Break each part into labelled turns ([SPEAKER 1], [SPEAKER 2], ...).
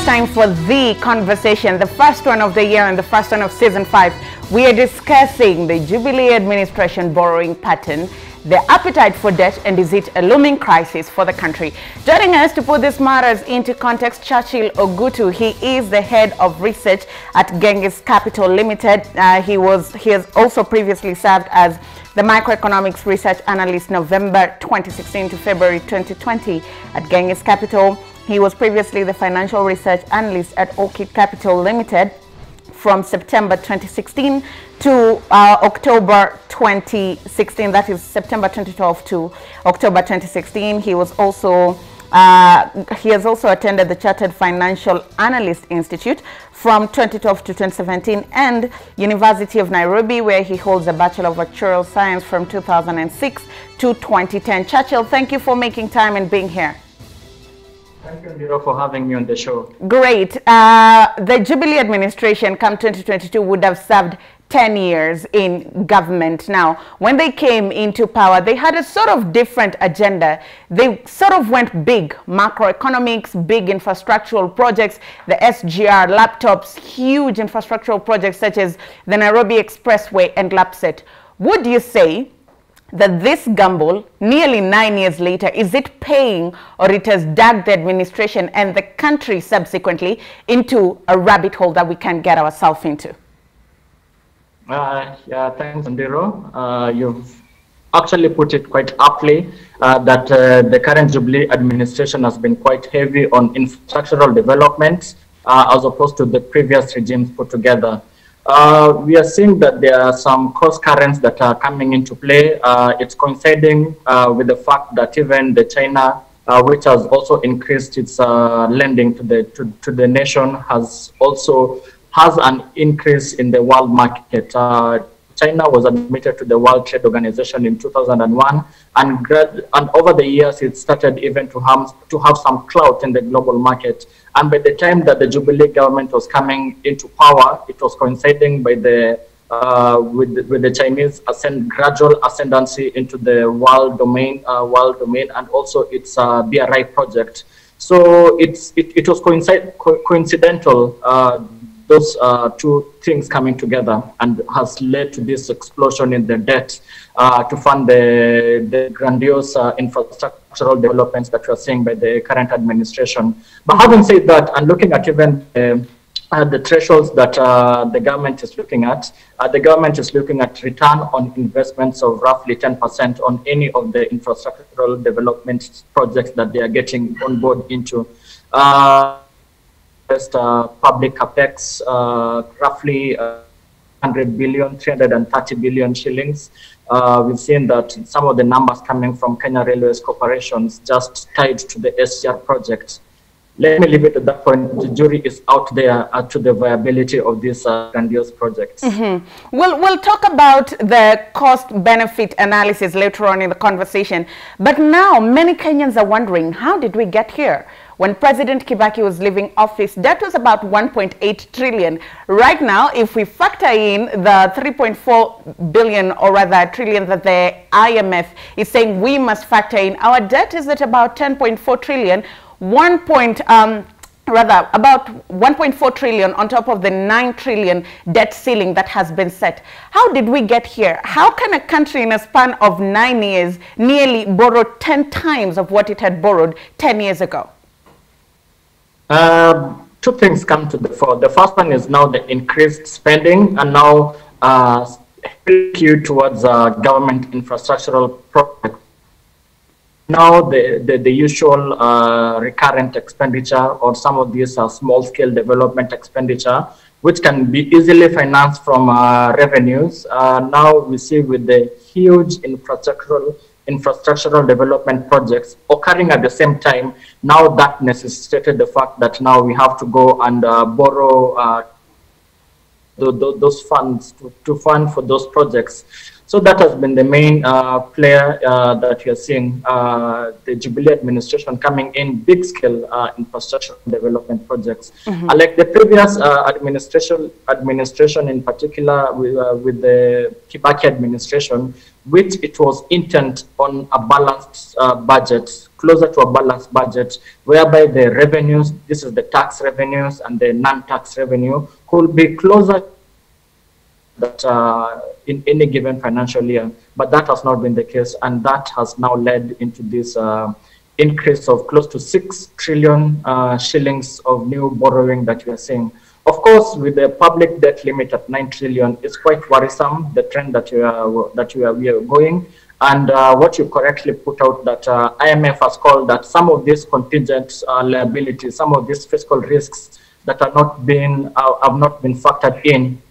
[SPEAKER 1] time for the conversation, the first one of the year and the first one of season 5. We are discussing the Jubilee administration borrowing pattern, the appetite for debt, and is it a looming crisis for the country? Joining us to put these matters into context, Churchill Ogutu. He is the head of research at Genghis Capital Limited. He has also previously served as the microeconomics research analyst November 2016 to February 2020 at Genghis Capital. He was previously the financial research analyst at Orchid Capital Limited from September 2016 to October 2016. That is September 2012 to October 2016. He was also he has also attended the Chartered Financial Analyst Institute from 2012 to 2017 and University of Nairobi, where he holds a Bachelor of Actuarial Science from 2006 to 2010. Churchill, thank you for making time and being here.
[SPEAKER 2] Thank you, Ndiro, for having me on the show.
[SPEAKER 1] Great. The Jubilee administration come 2022 would have served 10 years in government. Now, when they came into power, they had a sort of different agenda. They sort of went big, macroeconomics, big infrastructural projects, the SGR, laptops, huge infrastructural projects such as the Nairobi Expressway and LAPSSET. Would you say that this gamble, nearly 9 years later, is it paying, or it has dug the administration and the country subsequently into a rabbit hole that we can't get ourselves into?
[SPEAKER 2] Yeah, thanks, Ndiro. You've actually put it quite aptly that the current Jubilee administration has been quite heavy on infrastructural development as opposed to the previous regimes put together. We are seeing that there are some cross currents that are coming into play. It's coinciding with the fact that even the China, which has also increased its lending to the nation, has an increase in the world market. China was admitted to the World Trade Organization in 2001, and over the years it started even to have some clout in the global market. And by the time that the Jubilee government was coming into power, it was coinciding by the with the Chinese gradual ascendancy into the world domain, and also its BRI project. So it was coincidental. Those two things coming together and has led to this explosion in the debt to fund the grandiose infrastructural developments that we are seeing by the current administration. But having said that, and looking at even the thresholds that the government is looking at, the government is looking at return on investments of roughly 10% on any of the infrastructural development projects that they are getting on board into. Public capex, roughly 100 billion, 330 billion shillings. We've seen that some of the numbers coming from Kenya Railways corporations just tied to the SGR project. Let me leave it at that point. The jury is out there to the viability of these grandiose projects.
[SPEAKER 1] We'll talk about the cost-benefit analysis later on in the conversation. But now many Kenyans are wondering, how did we get here? When President Kibaki was leaving office, debt was about 1.8 trillion. Right now, if we factor in the 3.4 billion, or rather trillion, that the IMF is saying we must factor in, our debt is at about 10.4 trillion, about 1.4 trillion on top of the 9 trillion debt ceiling that has been set. How did we get here? How can a country in a span of 9 years nearly borrow 10 times of what it had borrowed 10 years ago?
[SPEAKER 2] Two things come to the fore. The first one is now the increased spending, and now skewed towards government infrastructural projects. Now the usual recurrent expenditure, or some of these small-scale development expenditure, which can be easily financed from revenues. Now we see with the huge infrastructural development projects occurring at the same time, now that necessitated the fact that now we have to go and borrow those funds to fund for those projects. So that has been the main player that we are seeing, the Jubilee administration coming in big scale infrastructure development projects. Like the previous administration in particular with the Kibaki administration, which it was intent on a balanced budget, closer to a balanced budget, whereby the revenues, this is the tax revenues and the non-tax revenue, could be closer that in any given financial year. But that has not been the case, and that has now led into this increase of close to 6 trillion shillings of new borrowing that we are seeing. Of course, with the public debt limit at 9 trillion, it's quite worrisome, the trend that we are going. And what you correctly put out, that IMF has called that some of these contingent liabilities, some of these fiscal risks that are not being have not been factored in.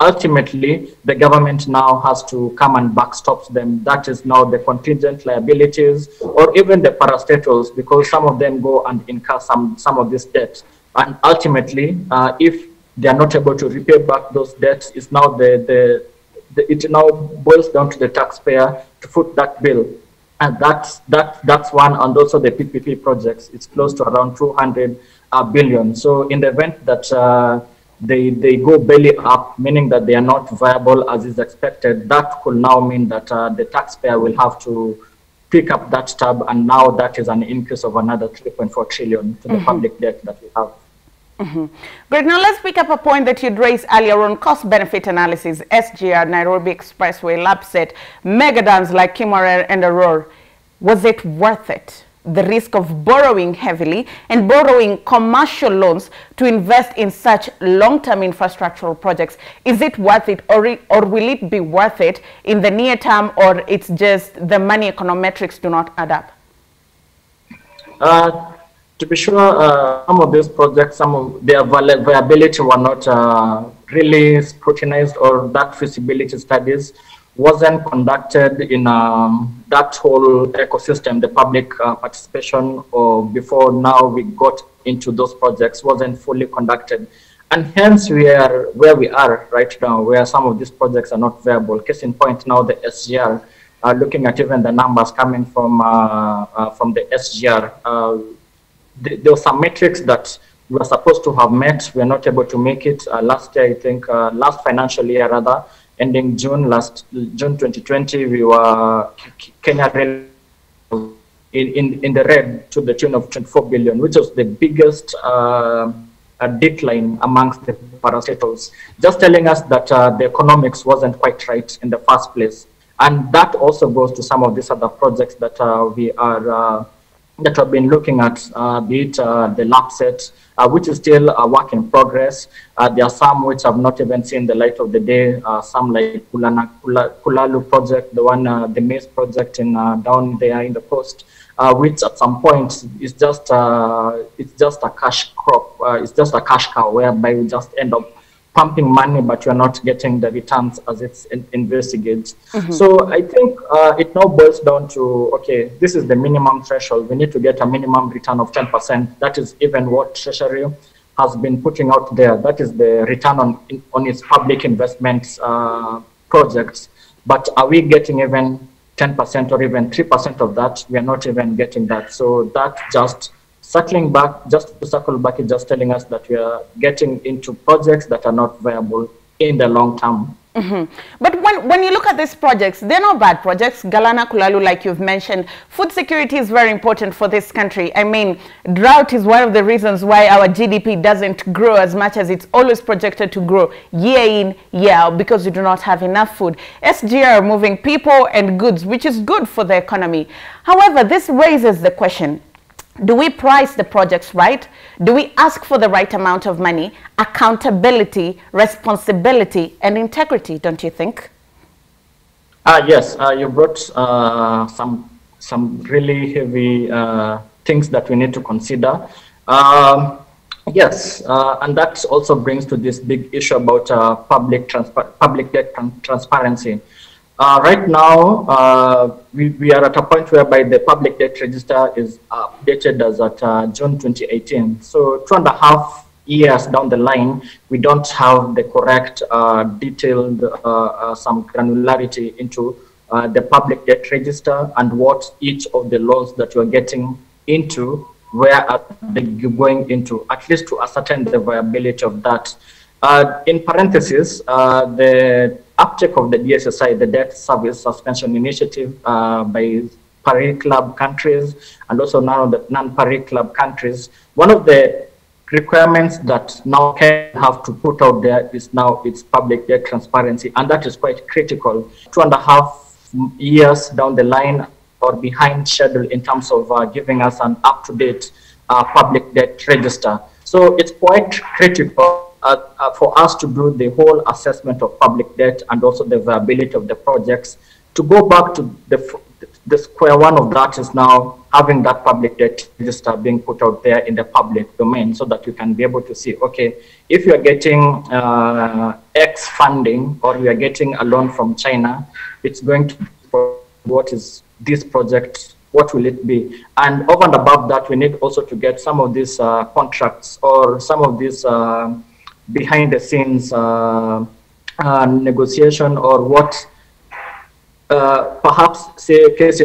[SPEAKER 2] Ultimately, the government now has to come and backstop them. That is now the contingent liabilities, or even the parastatals, because some of them go and incur some of these debts. And ultimately, if they are not able to repay back those debts, it's now it now boils down to the taxpayer to foot that bill. And that's one. And also the PPP projects, it's close to around 200 billion. So in the event that they go belly up, meaning that they are not viable as is expected, that could now mean that the taxpayer will have to pick up that tab, and now that is an increase of another 3.4 trillion to the public debt that we have.
[SPEAKER 1] Great. Now let's pick up a point that you'd raised earlier on cost-benefit analysis, SGR, Nairobi Expressway, LAPSET, megadams like Kimwarer and Aurora. Was it worth it? The risk of borrowing heavily and borrowing commercial loans to invest in such long-term infrastructural projects. Is it worth it, or will it be worth it in the near term, or it's just the money econometrics do not add up?
[SPEAKER 2] To be sure, some of these projects, some of their viability were not really scrutinized, or that feasibility studies wasn't conducted in that whole ecosystem, the public participation, or before now we got into those projects wasn't fully conducted. And hence we are where we are right now, where some of these projects are not viable. Case in point now, the SGR, looking at even the numbers coming from the SGR, there were some metrics that we were supposed to have met. We are not able to make it. Last year, I think, last financial year rather, ending June 2020, we were Kenya in the red to the tune of 24 billion, which was the biggest decline amongst the parastatals, just telling us that the economics wasn't quite right in the first place. And that also goes to some of these other projects that we are that have been looking at, be it the LAPSET, which is still a work in progress. There are some which have not even seen the light of the day. Some like Kulalu project, the one, the maize project in down there in the coast, which at some point is just it's just a cash crop. It's just a cash cow, whereby we just end up pumping money, but you're not getting the returns as it's investigated. So I think it now boils down to, okay, this is the minimum threshold. We need to get a minimum return of 10%. That is even what Treasury has been putting out there. That is the return on its public investments projects. But are we getting even 10% or even 3% of that? We are not even getting that. So that just circling back, just to circle back, is just telling us that we are getting into projects that are not viable in the long term.
[SPEAKER 1] But when you look at these projects, they're not bad projects. Galana, Kulalu, like you've mentioned, food security is very important for this country. I mean, drought is one of the reasons why our GDP doesn't grow as much as it's always projected to grow year in, year out, because we do not have enough food. SGR are moving people and goods, which is good for the economy. However, this raises the question, do we price the projects right? Do we ask for the right amount of money? Accountability, responsibility, and integrity, don't you think?
[SPEAKER 2] Yes, you brought some really heavy things that we need to consider. Yes, and that also brings to this big issue about public debt transparency. Right now, we are at a point whereby the public debt register is updated as at June 2018. So 2.5 years down the line, we don't have the correct detailed some granularity into the public debt register and what each of the loans that you're getting into, where are they going into, at least to ascertain the viability of that. In parentheses, the uptake of the DSSI, the Debt Service Suspension Initiative, by Paris Club countries and also now the non-Paris Club countries. One of the requirements that now can have to put out there is now its public debt transparency, and that is quite critical. 2.5 years down the line or behind schedule in terms of giving us an up-to-date public debt register. So it's quite critical for us to do the whole assessment of public debt and also the viability of the projects. To go back to the square one of that is now having that public debt register being put out there in the public domain so that you can be able to see, okay, if you're getting X funding or we are getting a loan from China, it's going to be for what is this project, what will it be? And over and above that, we need also to get some of these contracts or some of these behind the scenes negotiation or what perhaps say case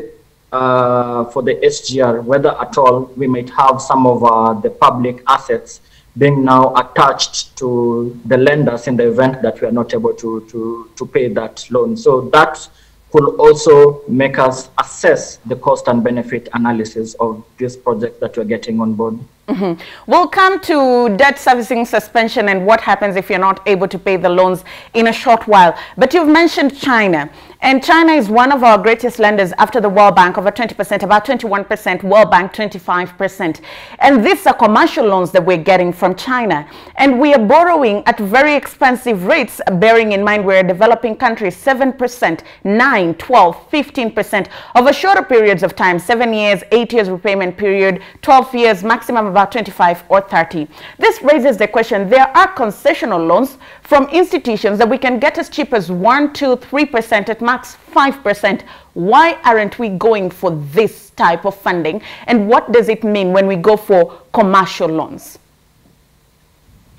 [SPEAKER 2] for the SGR, whether at all we might have some of the public assets being now attached to the lenders in the event that we are not able to pay that loan. So that could also make us assess the cost and benefit analysis of this project that we're getting on board.
[SPEAKER 1] Mm-hmm. We'll come to debt servicing suspension and what happens if you're not able to pay the loans in a short while. But you've mentioned China. And China is one of our greatest lenders after the World Bank, over 20%, about 21%, World Bank 25%. And these are commercial loans that we're getting from China. And we are borrowing at very expensive rates, bearing in mind we're a developing country, 7%, 9, 12, 15% over shorter periods of time, 7 years, 8 years repayment period, 12 years, maximum about 25 or 30. This raises the question, there are concessional loans from institutions that we can get as cheap as 1, 2, 3% at max 5%. Why aren't we going for this type of funding? And what does it mean when we go for commercial loans?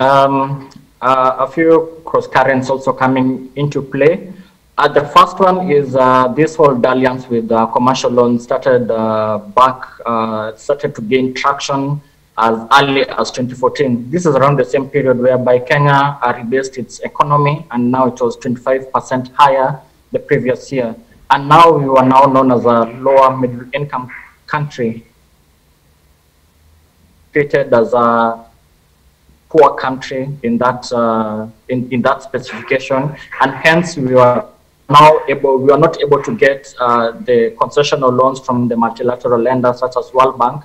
[SPEAKER 2] A few cross currents also coming into play. The first one is this whole dalliance with commercial loans started started to gain traction as early as 2014. This is around the same period whereby Kenya rebased its economy, and now it was 25% higher the previous year. And now we are now known as a lower middle income country, treated as a poor country in that in that specification, and hence we are not able to get the concessional loans from the multilateral lenders such as World Bank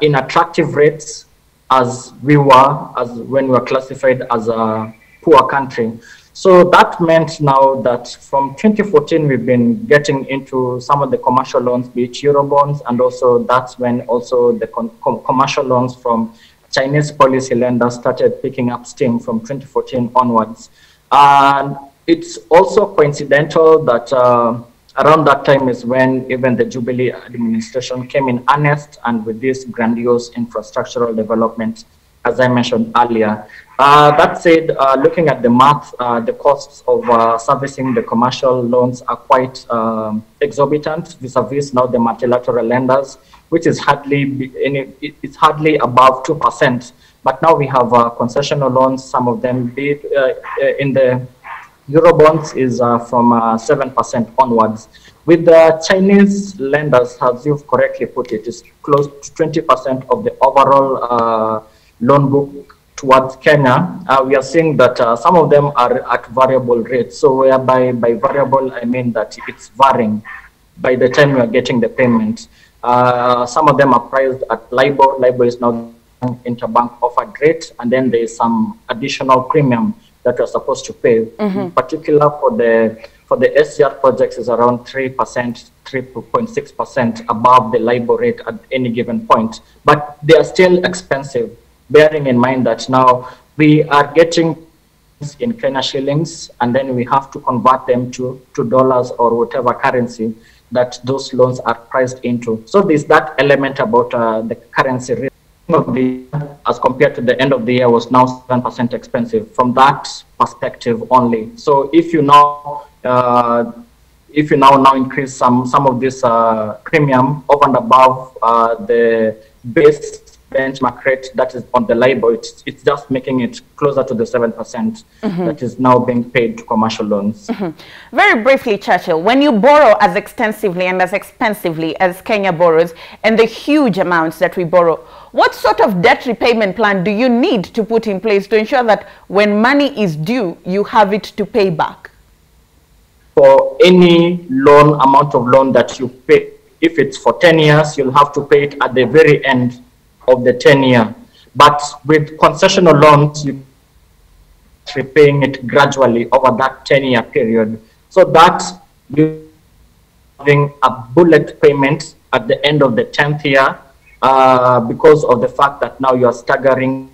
[SPEAKER 2] in attractive rates as when we were classified as a poor country. So that meant now that from 2014 we've been getting into some of the commercial loans, be it Eurobonds, and also that's when also the commercial loans from Chinese policy lenders started picking up steam from 2014 onwards. And it's also coincidental that around that time is when even the Jubilee administration came in earnest and with this grandiose infrastructural development, as I mentioned earlier. That said, looking at the math, the costs of servicing the commercial loans are quite exorbitant vis-a-vis now the multilateral lenders, which is hardly it's hardly above 2%. But now we have concessional loans, some of them in the Eurobonds is from 7% onwards. With the Chinese lenders, as you've correctly put it, is close to 20% of the overall loan book towards Kenya. We are seeing that some of them are at variable rates. So whereby by variable, I mean that it's varying by the time you are getting the payment. Some of them are priced at LIBOR. LIBOR is now interbank offered rate, and then there is some additional premium that you're supposed to pay. In particular for the SCR projects is around 3%, 3.6% above the LIBOR rate at any given point. But they are still expensive, bearing in mind that now we are getting in Kenya shillings, and then we have to convert them to dollars or whatever currency that those loans are priced into. So there's that element about the currency risk of the as compared to the end of the year was now 7% expensive from that perspective only. So if you now increase some of this premium over and above the base benchmark rate that is on the LIBOR. It's just making it closer to the 7% that is now being paid to commercial loans.
[SPEAKER 1] Very briefly, Churchill, when you borrow as extensively and as expensively as Kenya borrows, and the huge amounts that we borrow, what sort of debt repayment plan do you need to put in place to ensure that when money is due, you have it to pay back?
[SPEAKER 2] For any loan, amount of loan that you pay, if it's for 10 years, you'll have to pay it at the very end of the 10-year. But with concessional loans, you're repaying it gradually over that 10-year period. So that you're having a bullet payment at the end of the 10th year because of the fact that now you're staggering.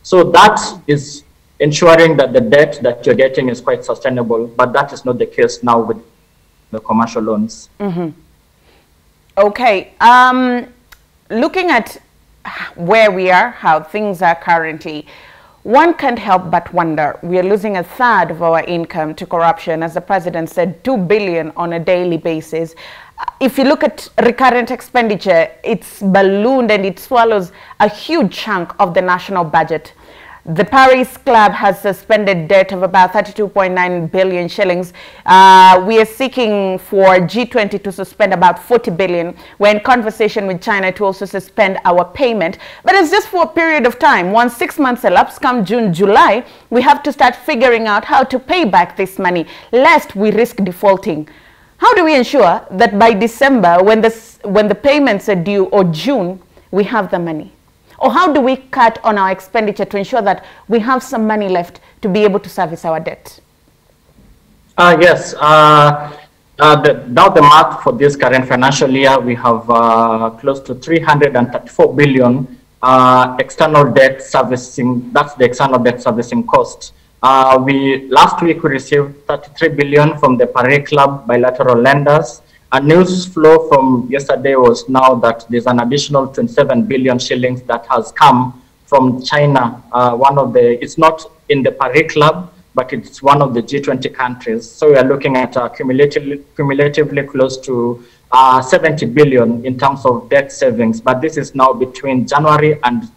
[SPEAKER 2] So that is ensuring that the debt that you're getting is quite sustainable, but that is not the case now with the commercial loans.
[SPEAKER 1] Okay. Looking at where we are, how things are currently, one can't help but wonder, we are losing a third of our income to corruption, as the president said, 2 billion on a daily basis. If you look at recurrent expenditure, it's ballooned and it swallows a huge chunk of the national budget. The Paris Club has suspended debt of about 32.9 billion shillings. We are seeking for G20 to suspend about 40 billion. We're in conversation with China to also suspend our payment. But it's just for a period of time. Once 6 months elapse, come June, July, we have to start figuring out how to pay back this money, lest we risk defaulting. How do we ensure that by December, when the payments are due, or June, we have the money? Or how do we cut on our expenditure to ensure that we have some money left to be able to service our debt?
[SPEAKER 2] Yes. Now the math for this current financial year, we have close to 334 billion external debt servicing. That's the external debt servicing cost. Last week we received 33 billion from the Paris Club bilateral lenders. A news flow from yesterday was now that there's an additional 27 billion shillings that has come from China. It's not in the Paris Club, but it's one of the G20 countries. So we are looking at cumulatively close to 70 billion in terms of debt savings. But this is now between January and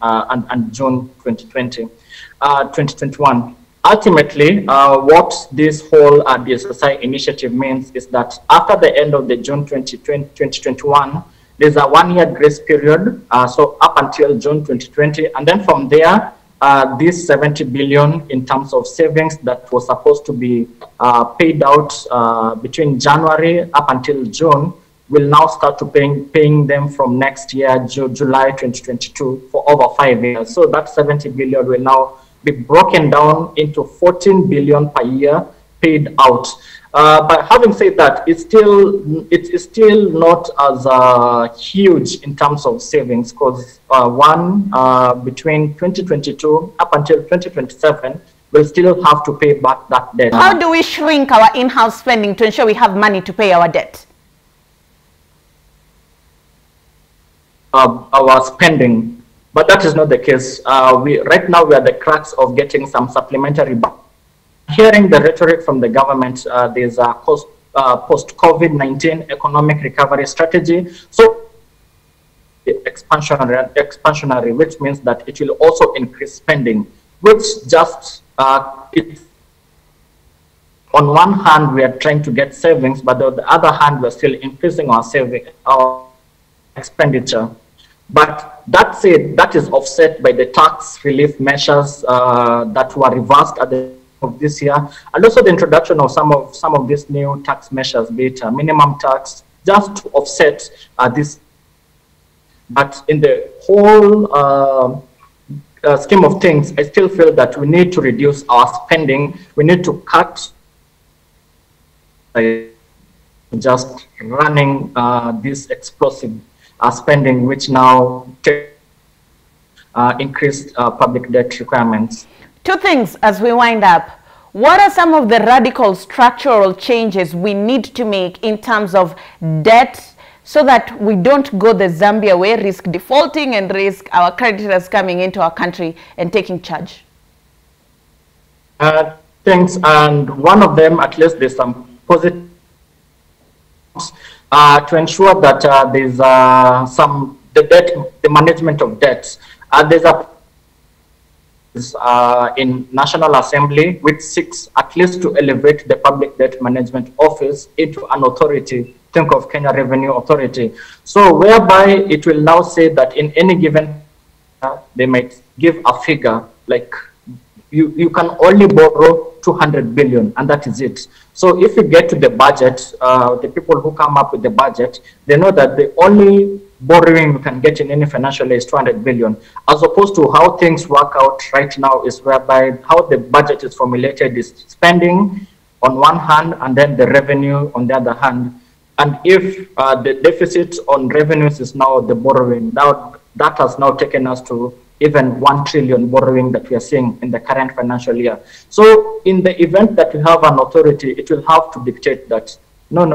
[SPEAKER 2] June 2021. Ultimately, what this whole DSSI initiative means is that after the end of the June 2021, there's a 1-year grace period, so up until June 2020, and then from there, this 70 billion in terms of savings that was supposed to be paid out between January up until June will now start to paying them from next year, July 2022, for over 5 years. So that 70 billion will now be broken down into 14 billion per year paid out. But having said that, it is still not as huge in terms of savings, because between 2022 up until 2027, we'll still have to pay back that debt.
[SPEAKER 1] How do we shrink our in-house spending to ensure we have money to pay our debt?
[SPEAKER 2] Our spending. But that is not the case. Right now, we are the crux of getting some supplementary. Hearing the rhetoric from the government, there's a post-COVID-19 economic recovery strategy. So expansionary, which means that it will also increase spending, which just, on one hand, we are trying to get savings, but on the other hand, we're still increasing our expenditure. But that said, that is offset by the tax relief measures that were reversed at the end of this year, and also the introduction of some of these new tax measures, be it minimum tax, just to offset this. But in the whole scheme of things, I still feel that we need to reduce our spending. We need to cut just running this explosive spending, which now increased public debt requirements.
[SPEAKER 1] Two things as we wind up. What are some of the radical structural changes we need to make in terms of debt so that we don't go the Zambia way, risk defaulting and risk our creditors coming into our country and taking charge?
[SPEAKER 2] Things, and one of them, at least there's some positive to ensure that there's the management of debts. There's a in National Assembly which seeks at least to elevate the Public Debt Management Office into an authority. Think of Kenya Revenue Authority. So whereby it will now say that in any given they might give a figure like you can only borrow 200 billion and that is it. So if you get to the budget, the people who come up with the budget, they know that the only borrowing you can get in any financial year is 200 billion, as opposed to how things work out right now is whereby how the budget is formulated is spending on one hand and then the revenue on the other hand. And if the deficit on revenues is now the borrowing, now that has now taken us to even 1 trillion borrowing that we are seeing in the current financial year. So in the event that we have an authority, it will have to dictate that no,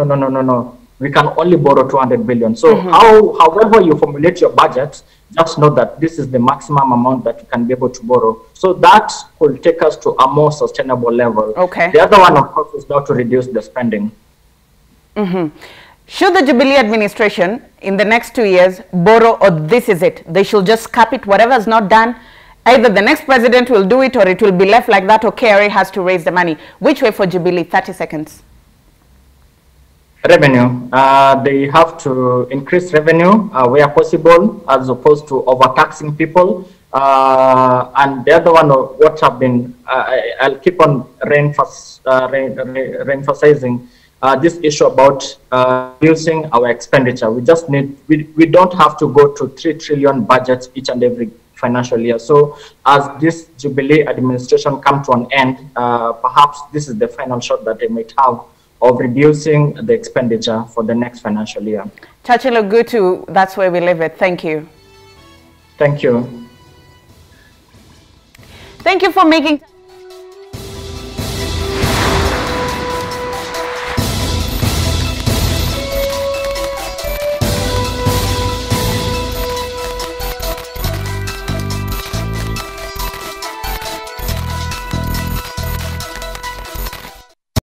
[SPEAKER 2] we can only borrow 200 billion. So however you formulate your budget, just know that this is the maximum amount that you can be able to borrow. So that will take us to a more sustainable level.
[SPEAKER 1] Okay.
[SPEAKER 2] The other one, of course, is now to reduce the spending.
[SPEAKER 1] Should the Jubilee administration in the next 2 years borrow, or this is it? They should just cap it, whatever's not done. Either the next president will do it or it will be left like that, or KRA has to raise the money. Which way for Jubilee? 30 seconds.
[SPEAKER 2] Revenue. They have to increase revenue where possible, as opposed to overtaxing people. And the other one, what have been, I'll keep on re-emphasizing this issue about reducing our expenditure. We just need, we don't have to go to 3 trillion budgets each and every financial year. So as this Jubilee administration come to an end, perhaps this is the final shot that they might have of reducing the expenditure for the next financial year.
[SPEAKER 1] Chachilo Gutu, that's where we leave it. Thank you.
[SPEAKER 2] Thank you.
[SPEAKER 1] Thank you for making